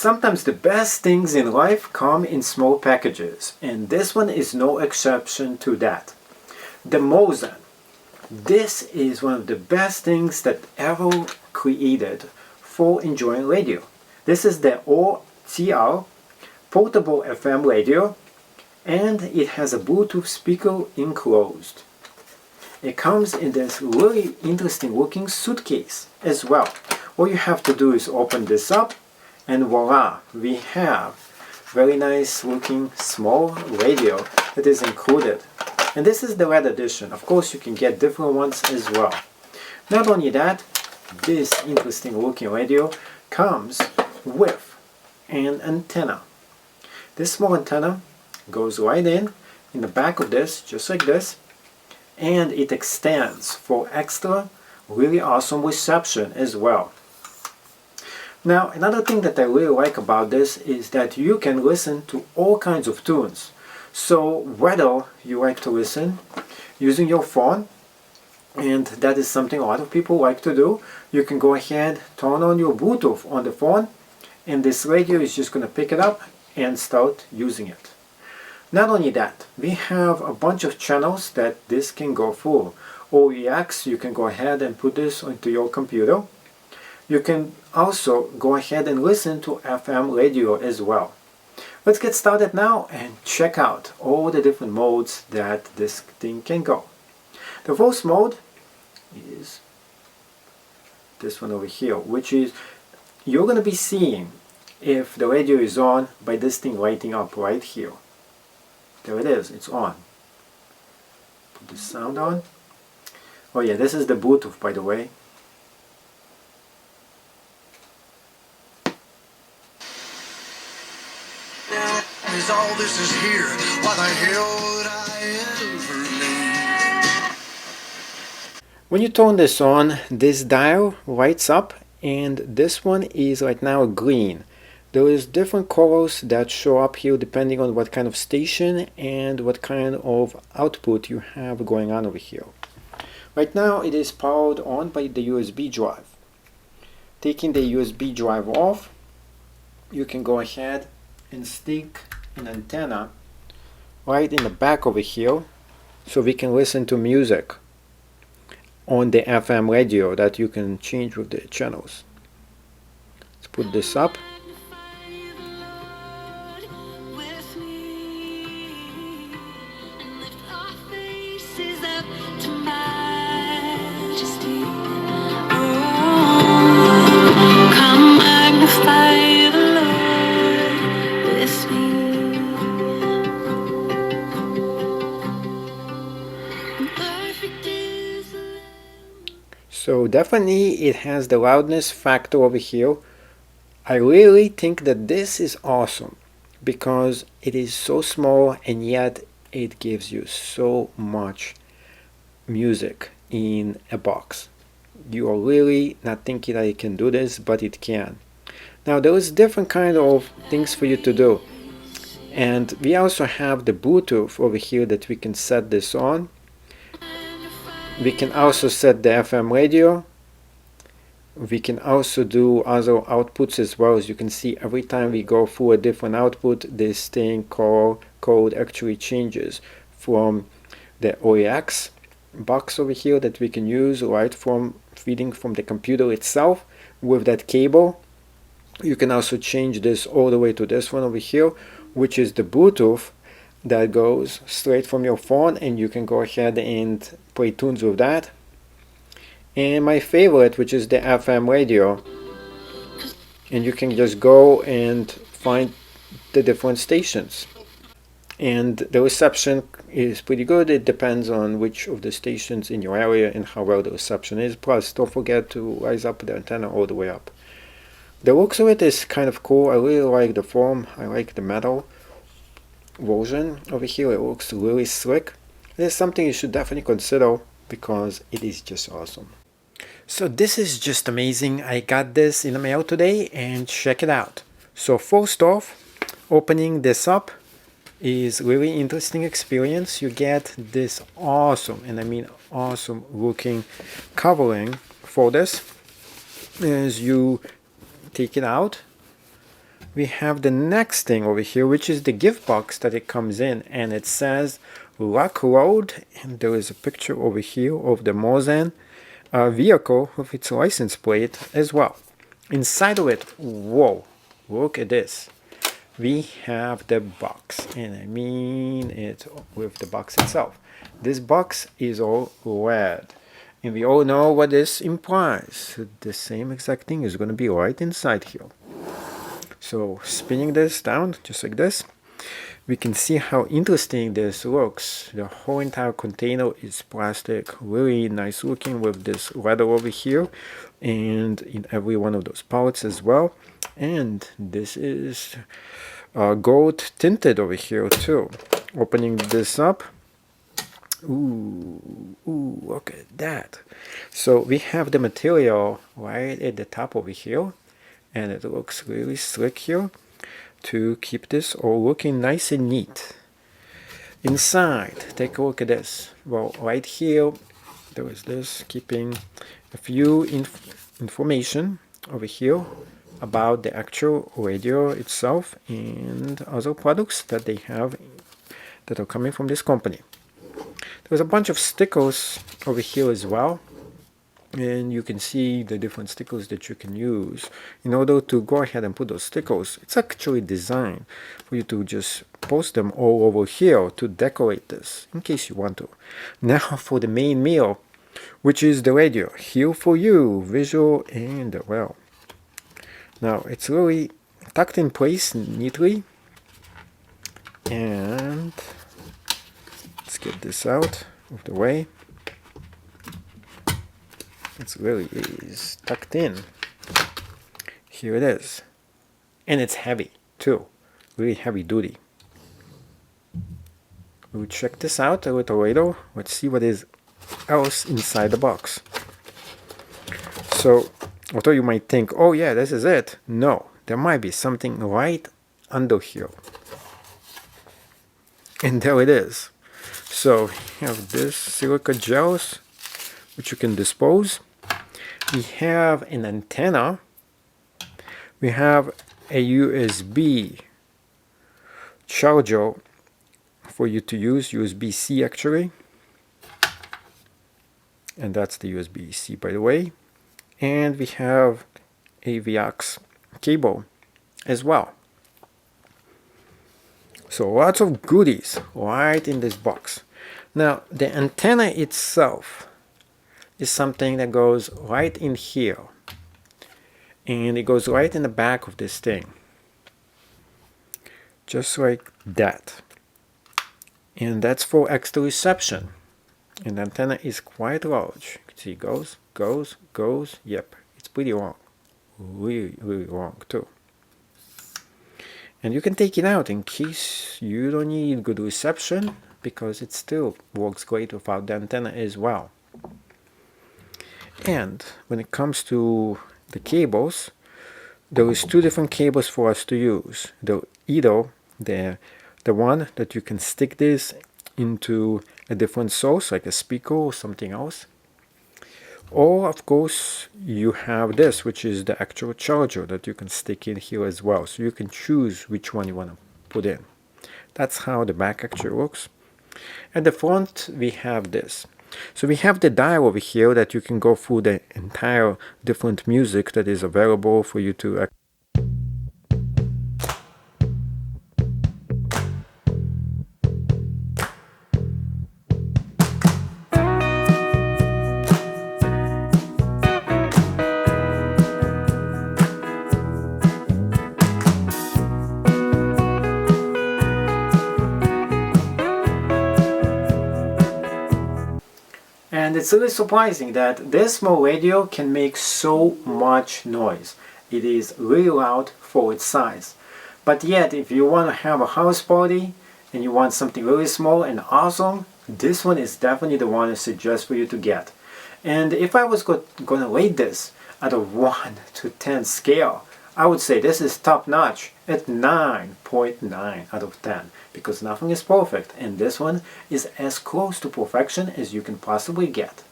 Sometimes the best things in life come in small packages, and this one is no exception to that. The Muzen. This is one of the best things that ever created for enjoying radio. This is the OTR, portable FM radio, and it has a Bluetooth speaker enclosed. It comes in this really interesting looking suitcase as well. All you have to do is open this up, and voila, we have very nice looking small radio that is included. And this is the red edition. Of course, you can get different ones as well. Not only that, this interesting looking radio comes with an antenna. This small antenna goes right in the back of this, just like this, and it extends for extra really awesome reception as well. Now, another thing that I really like about this is that you can listen to all kinds of tunes. So whether you like to listen using your phone, and that is something a lot of people like to do, you can go ahead, turn on your Bluetooth on the phone, and this radio is just going to pick it up and start using it. Not only that, we have a bunch of channels that this can go through. OEX, you can go ahead and put this onto your computer. You can also go ahead and listen to FM radio as well. Let's get started now and check out all the different modes that this thing can go. The first mode is this one over here, which is you're going to be seeing if the radio is on by this thing lighting up right here. There it is, it's on. Put the sound on. Oh yeah, this is the Bluetooth, by the way. All this is here. What the hell would I ever need? When you turn this on, this dial lights up, and this one is right now green. There is different colors that show up here depending on what kind of station and what kind of output you have going on over here. Right now it is powered on by the USB drive. Taking the USB drive off, you can go ahead and stick an antenna right in the back over here so we can listen to music on the FM radio that you can change with the channels. Let's put this up. So definitely it has the loudness factor over here. I really think that this is awesome because it is so small and yet it gives you so much music in a box. You are really not thinking that it can do this, but it can. Now there is different kind of things for you to do, and we also have the Bluetooth over here that we can set this on. We can also set the FM radio. We can also do other outputs as well. As you can see, every time we go through a different output, this thing code actually changes from the OEX box over here that we can use right from feeding from the computer itself with that cable. You can also change this all the way to this one over here, which is the Bluetooth that goes straight from your phone, and you can go ahead and play tunes with that. And my favorite, which is the FM radio, and you can just go and find the different stations, and the reception is pretty good. It depends on which of the stations in your area and how well the reception is. Plus, don't forget to rise up the antenna all the way up. The looks of it is kind of cool. I really like the form. I like the metal version over here. It looks really slick. It is something you should definitely consider because it is just awesome. So this is just amazing. I got this in the mail today, and check it out. So first off, opening this up is really interesting experience. You get this awesome, and I mean awesome looking covering for this. As you take it out, we have the next thing over here, which is the gift box that it comes in, and it says Rock Road, and there is a picture over here of the Muzen vehicle with its license plate as well. Inside of it, whoa, look at this. We have the box, and I mean it with the box itself. This box is all red, and we all know what this implies. The same exact thing is going to be right inside here. So spinning this down just like this, we can see how interesting this looks. The whole entire container is plastic, really nice looking with this leather over here and in every one of those parts as well. And this is gold tinted over here too. Opening this up, ooh, look at that. So we have the material right at the top over here, and it looks really slick here to keep this all looking nice and neat. Inside, take a look at this. Well, right here there is this, keeping a few information over here about the actual radio itself and other products that they have that are coming from this company. There's a bunch of stickers over here as well, and you can see the different stickers that you can use. In order to go ahead and put those stickers, it's actually designed for you to just post them all over here to decorate this, in case you want to. Now for the main meal, which is the radio. Here for you, visual and well. Now it's really tucked in place neatly, and let's get this out of the way. It really is tucked in. Here it is, and it's heavy too, really heavy duty. We'll check this out a little later. Let's see what is else inside the box. So although you might think, oh yeah, this is it, no, there might be something right under here. And there it is. So you have this silica gels, which you can dispose. We have an antenna. We have a USB charger for you to use, USB-C actually. And that's the USB-C, by the way. And we have a AVX cable as well. So lots of goodies right in this box. Now the antenna itself is something that goes right in here, and it goes right in the back of this thing, just like that. And that's for extra reception. And the antenna is quite large. You can see it goes. Yep, it's pretty long, really long too. And you can take it out in case you don't need good reception, because it still works great without the antenna as well. And when it comes to the cables, there is two different cables for us to use. Either the one that you can stick this into a different source, like a speaker or something else, or of course you have this, which is the actual charger that you can stick in here as well. So you can choose which one you want to put in. That's how the back actually looks. At the front we have this. So we have the dial over here that you can go through the entire different music that is available for you to And it's really surprising that this small radio can make so much noise. It is really loud for its size. But yet, if you want to have a house party and you want something really small and awesome, this one is definitely the one I suggest for you to get. And if I was going to rate this at a 1 to 10 scale, I would say this is top notch at 9.9 out of 10, because nothing is perfect, and this one is as close to perfection as you can possibly get.